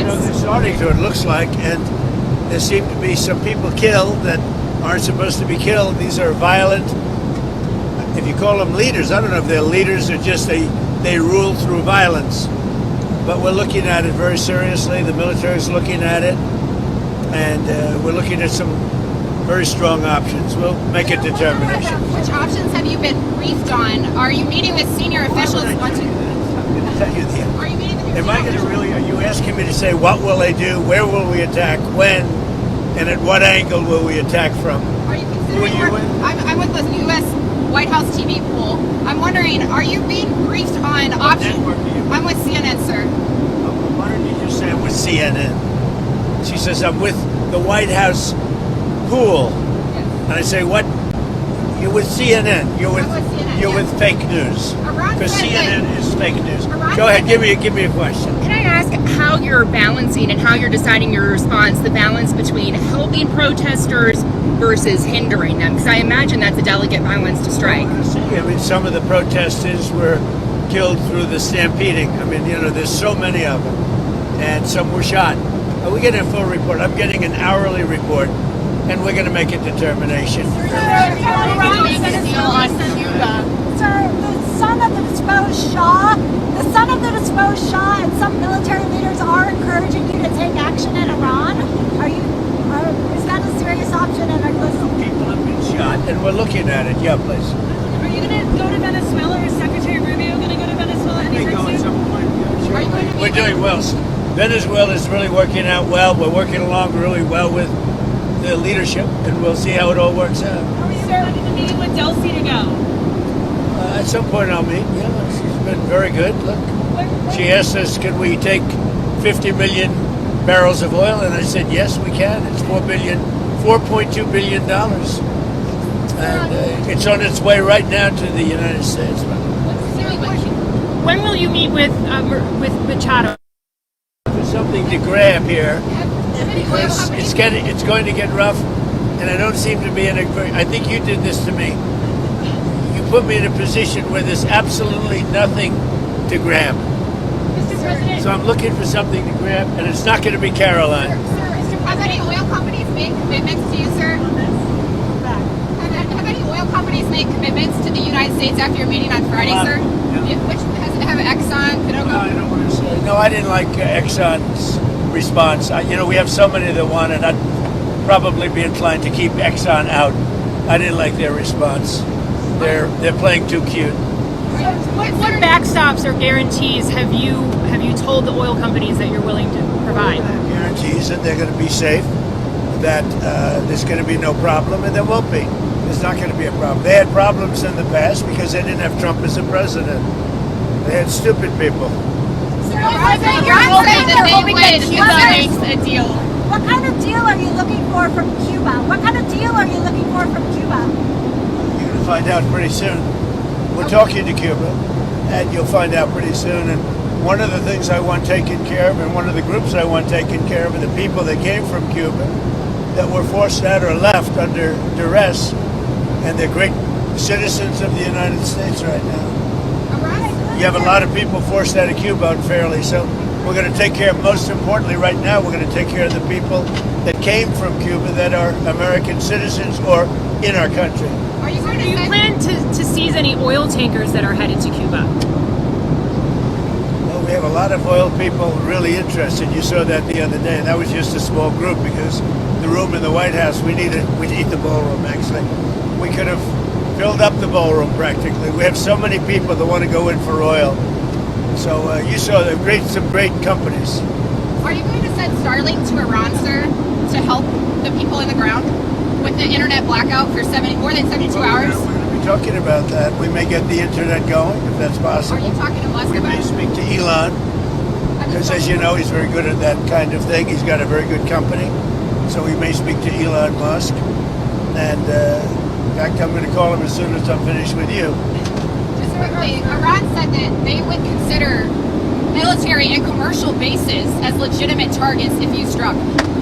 response? No, they're starting to, it looks like, and there seem to be some people killed that aren't supposed to be killed. These are violent, if you call them leaders, I don't know if they're leaders or just they rule through violence. But we're looking at it very seriously. The military is looking at it, and we're looking at some very strong options. We'll make a determination. Which options have you been briefed on? Are you meeting with senior officials? I'm going to tell you the Are you meeting with Am I going to really, are you asking me to say what will they do, where will we attack, when, and at what angle will we attack from? Are you considering? Who are you with? I'm with the U.S. White House TV pool. I'm wondering, are you being briefed on options? I'm with CNN, sir. Why don't you just say I'm with CNN? She says I'm with the White House pool. Yes. And I say, what? You're with CNN. You're with CNN, you're yes. with fake news. Iran Because said that- CNN is fake news. Iran Go ahead, said give me a question. Can I ask how you're balancing and how you're deciding your response, the balance between helping protesters versus hindering them? Because I imagine that's a delicate balance to strike. I mean, some of the protesters were killed through the stampeding. I mean, you know, there's so many of them, and some were shot. We get a full report. I'm getting an hourly report, and we're going to make a determination. Sir, the son of the disposed Shah and some military leaders are encouraging you to take action in Iran. Is that a serious option? And are you listening? People have been shot, and we're looking at it. Yeah, please. Are you going to go to Venezuela? Is Secretary Rubio going to go to Venezuela anytime soon? Are you going to We're doing well. Venezuela is really working out well. We're working along really well with the leadership, and we'll see how it all works out. Are you planning to meet with Delcy to go? At some point I'll meet. Yeah, she's been very good. Look, she asked us, can we take 50 million barrels of oil? And I said, yes, we can. It's $4.2 billion. And it's on its way right now to the United States. When will you meet with Machado? There's something to grab here because it's going to get rough, and I don't seem to be in a very, I think you did this to me. You put me in a position where there's absolutely nothing to grab. Mr. President. So I'm looking for something to grab, and it's not going to be Caroline. Have any oil companies made commitments to you, sir? Have any oil companies made commitments to the United States after your meeting on Friday, sir? Yeah. Which have Exxon, No, I don't want to say. No, I didn't like Exxon's response. We have so many that want it. I'd probably be inclined to keep Exxon out. I didn't like their response. They're playing too cute. What backstops or guarantees have you told the oil companies that you're willing to provide? Guarantees that they're going to be safe, that there's going to be no problem, and there won't be. There's not going to be a problem. They had problems in the past because they didn't have Trump as a president. They had stupid people. a deal. What kind of deal are you looking for from Cuba? What kind of deal are you looking for from Cuba? You're going to find out pretty soon. We're talking to Cuba, and you'll find out pretty soon. And one of the things I want taken care of, and one of the groups I want taken care of, are the people that came from Cuba that were forced out or left under duress, and they're great citizens of the United States right now. You have a lot of people forced out of Cuba unfairly, so we're going to take care of, most importantly right now, we're going to take care of the people that came from Cuba that are American citizens or in our country. Are you going Do you plan to seize any oil tankers that are headed to Cuba? Well, we have a lot of oil people really interested. You saw that the other day. That was just a small group because the room in the White House, we need the ballroom actually. We could have filled up the ballroom practically. We have so many people that want to go in for oil. So you saw some great companies. Are you going to send Starlink to Iran, sir, to help the people in the ground with the internet blackout for more than 72 hours? We're going to be talking about that. We may get the internet going if that's possible. Are you talking to Musk We about may it? speak to Elon because, as you know, he's very good at that kind of thing. He's got a very good company, so we may speak to Elon Musk. And in fact, I'm going to call him as soon as I'm finished with you. Just quickly, Iran said that they would consider military and commercial bases as legitimate targets if you struck.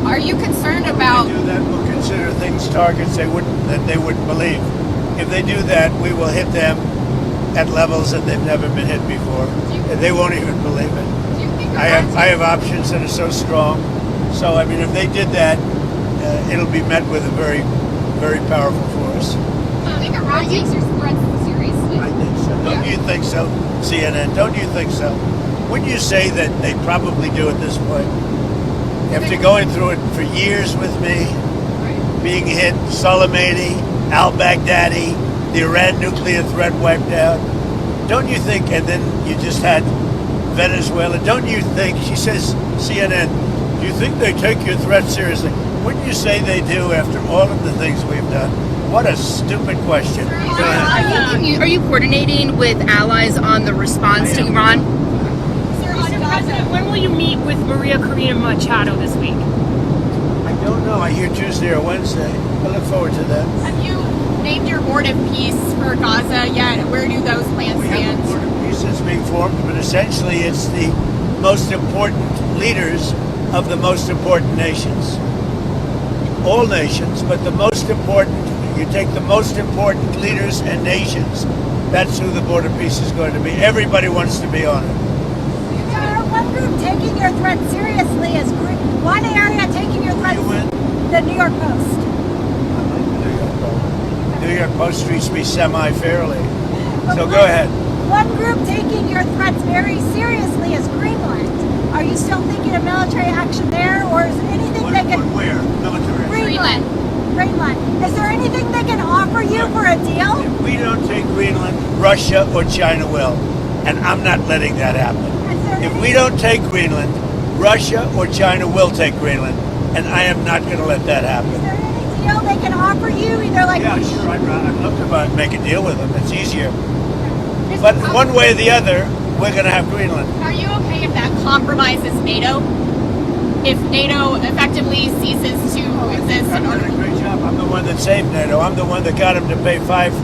Are you concerned about? If they do that, we'll consider things targets that they wouldn't believe. If they do that, we will hit them at levels that they've never been hit before. And they won't even believe it. Do you think I have options that are so strong. So I mean, if they did that, it'll be met with a very, very powerful force. I think Iran takes your threats seriously. I think so. Don't you think so, CNN? Don't you think so? Wouldn't you say that they probably do at this point? After going through it for years with me, being hit, Soleimani, al-Baghdadi, the Iran nuclear threat wiped out. Don't you think, and then you just had Venezuela, don't you think, she says, CNN, do you think they take your threat seriously? Wouldn't you say they do after all of the things we've done? What a stupid question. Go ahead. Are you coordinating with allies on the response to Iran? Mr. President, when will you meet with Maria Corina Machado this week? I don't know. I hear Tuesday or Wednesday. I look forward to that. Have you named your board of peace for Gaza yet? Where do those plans We have stand? a board of peace that's being formed, but essentially it's the most important leaders of the most important nations. All nations, but the most important, you take the most important leaders and nations, that's who the board of peace is going to be. Everybody wants to be on it. One group taking your threat seriously is one area taking your threat. The New York Post. New York Post treats me semi-fairly. So go ahead. One group taking your threats very seriously is Greenland. Are you still thinking of military action there, or is there anything they can? Where? Military. Greenland. Greenland. Is there anything they can offer you for a deal? If we don't take Greenland, Russia or China will, and I'm not letting that happen. If we don't take Greenland, Russia or China will take Greenland, and I am not going to let that happen. Is there any deal they can offer you? Either like Yeah, sure. I'd love to make a deal with them. It's easier. But one way or the other, we're going to have Greenland. Are you okay if that compromises NATO? If NATO effectively ceases to exist? I've done a great job. I'm the one that saved NATO. I'm the one that got them to pay 5%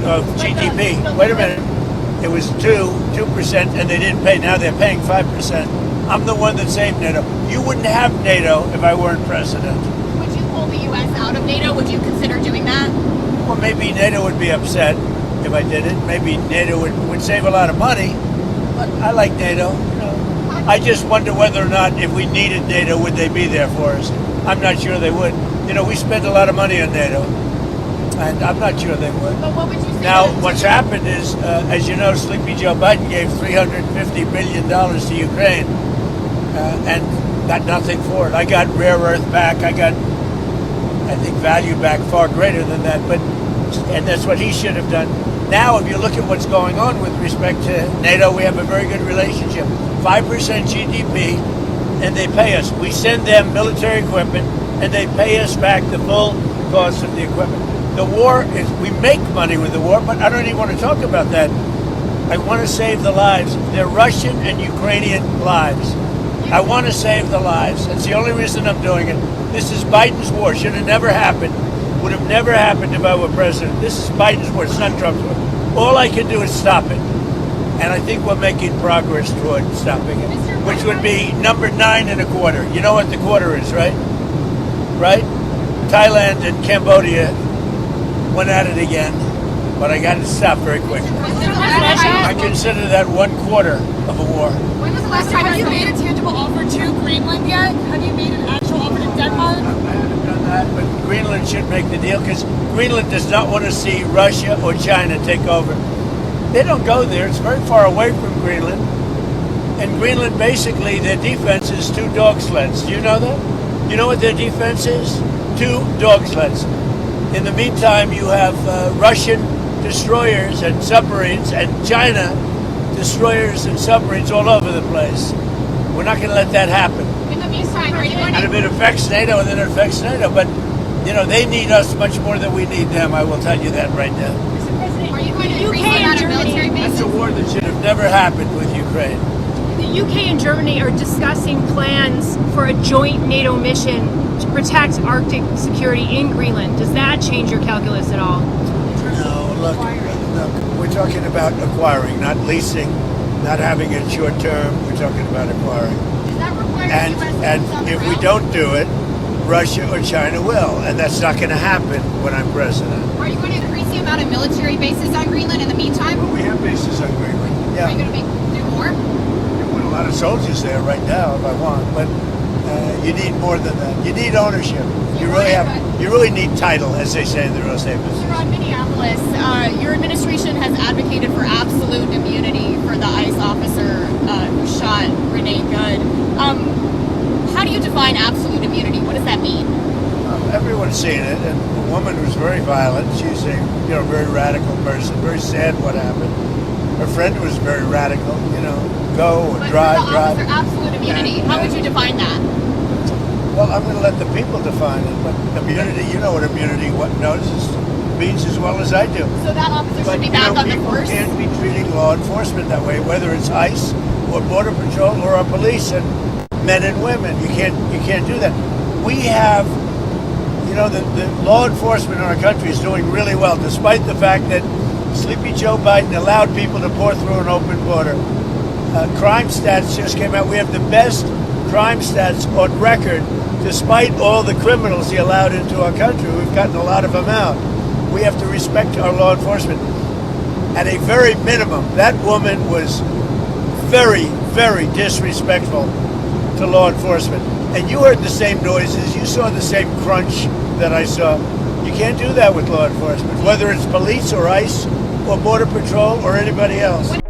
of GDP. Wait a minute. It was 2%, and they didn't pay. Now they're paying 5%. I'm the one that saved NATO. You wouldn't have NATO if I weren't president. Would you pull the U.S. out of NATO? Would you consider doing that? Well, maybe NATO would be upset if I did it. Maybe NATO would save a lot of money. But I like NATO. You know, I just wonder whether or not if we needed NATO, would they be there for us? I'm not sure they would. You know, we spend a lot of money on NATO, and I'm not sure they would. But what would you say? Now, what's happened is, as you know, Sleepy Joe Biden gave $350 billion to Ukraine and got nothing for it. I got rare earth back. I got, I think, value back far greater than that. And that's what he should have done. Now, if you look at what's going on with respect to NATO, we have a very good relationship. 5% GDP, and they pay us. We send them military equipment, and they pay us back the full cost of the equipment. The war is, we make money with the war, but I don't even want to talk about that. I want to save the lives. They're Russian and Ukrainian lives. I want to save the lives. That's the only reason I'm doing it. This is Biden's war. Should have never happened. Would have never happened if I were president. This is Biden's war. It's not Trump's war. All I can do is stop it. And I think we're making progress toward stopping it, which would be number 9.25. You know what the quarter is, right? Right? Thailand and Cambodia went at it again, but I got to stop very quickly. I consider that 1/4 of a war. When was the last time you made a tangible offer to Greenland yet? Have you made an actual offer to Denmark? I haven't done that, but Greenland should make the deal because Greenland does not want to see Russia or China take over. They don't go there. It's very far away from Greenland. And Greenland, basically, their defense is 2 dog sleds. Do you know that? You know what their defense is? 2 dog sleds. In the meantime, you have Russian destroyers and submarines and China destroyers and submarines all over the place. We're not going to let that happen. In the meantime, are you going And if it affects NATO, then it affects NATO. But, you know, they need us much more than we need them. I will tell you that right now. Mr. President, Are you going to the increase UK the amount and of military Germany, That's bases? a war that should have never happened with Ukraine. the UK and Germany are discussing plans for a joint NATO mission to protect Arctic security in Greenland. Does that change your calculus at all? No, look, we're talking about acquiring, not leasing, not having it short term. We're talking about acquiring. Does that require And US and if we don't do it, Russia or China will, and that's not going to happen when I'm president. Are you going to increase the amount of military bases on Greenland in the meantime? But we have bases on Greenland. Are you Yeah, going to do more? lot of soldiers there right now if I want, but you need more than that. You need ownership. You really need title, as they say in the real estate business. You're on Minneapolis. Your administration has advocated for absolute immunity for the ICE officer who shot Renee Good. How do you define absolute immunity? What does that mean? Everyone's seen it, and the woman was very violent. She's a very radical person. Very sad what happened. Her friend was very radical. Go or But drive. for the officer, absolute immunity. How would you define that? Well, I'm going to let the people define it. But immunity, you know what immunity means as well as I do. So that officer But should be back on the people force? can't be treating law enforcement that way, whether it's ICE or Border Patrol or our police and men and women. You can't do that. We have, the law enforcement in our country is doing really well, despite the fact that Sleepy Joe Biden allowed people to pour through an open border. Crime stats just came out. We have the best crime stats on record, despite all the criminals he allowed into our country. We've gotten a lot of them out. We have to respect our law enforcement. At a very minimum, that woman was very, very disrespectful to law enforcement. And you heard the same noises. You saw the same crunch that I saw. You can't do that with law enforcement, whether it's police or ICE or Border Patrol or anybody else.